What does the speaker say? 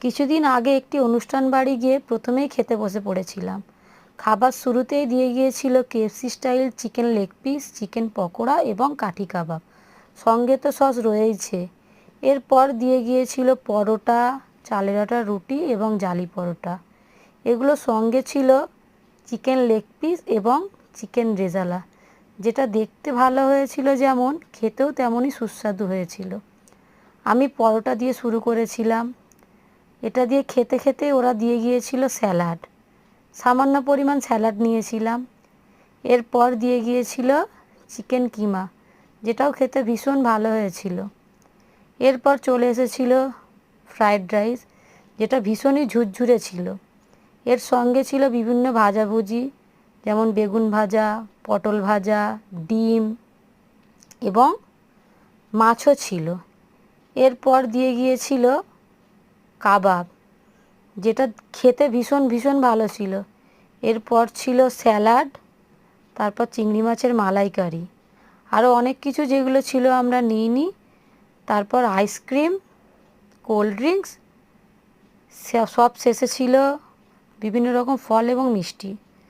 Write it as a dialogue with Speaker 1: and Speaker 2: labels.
Speaker 1: কিছুদিন আগে একটি অনুষ্ঠান বাড়ি গিয়ে প্রথমেই খেতে বসে পড়েছিলাম। খাবার শুরুতেই দিয়ে গিয়েছিল KFC style chicken leg piece, chicken pakora এবং কাঠি কাবাব। সঙ্গে তো সস রয়েইছে। এরপর দিয়ে গিয়েছিল পরোটা, চালের আটার রুটি এবং জালি পরোটা। এগুলো সঙ্গে ছিল চিকেন লেগ পিস এবং চিকেন রেজালা, যেটা দেখতে ভালো হয়েছিল যেমন, খেতেও তেমনই সুস্বাদু হয়েছিল। আমি পরোটা দিয়ে শুরু করেছিলাম। এটা দিয়ে খেতে খেতে ওরা দিয়ে গিয়েছিল স্যালাড। সামান্য পরিমাণ স্যালাড নিয়েছিলাম। এরপর দিয়ে গিয়েছিল চিকেন কিমা, যেটাও খেতে ভীষণ ভালো হয়েছিল। এরপর চলে এসেছিল ফ্রায়েড রাইস, যেটা ভীষণই ঝুরঝুরে ছিল। এর সঙ্গে ছিল বিভিন্ন ভাজাভুজি, যেমন বেগুন ভাজা, পটল ভাজা, ডিম এবং মাছও ছিল। এরপর দিয়ে গিয়েছিল কাবাব, যেটা খেতে ভীষণ ভীষণ ভালো ছিল। এরপর ছিল স্যালাড, তারপর চিংড়ি মাছের মালাইকারি, আরও অনেক কিছু যেগুলো ছিল আমরা নিইনি। তারপর আইসক্রিম, কোল্ড ড্রিঙ্কস, সব শেষে ছিল বিভিন্ন রকম ফল এবং মিষ্টি।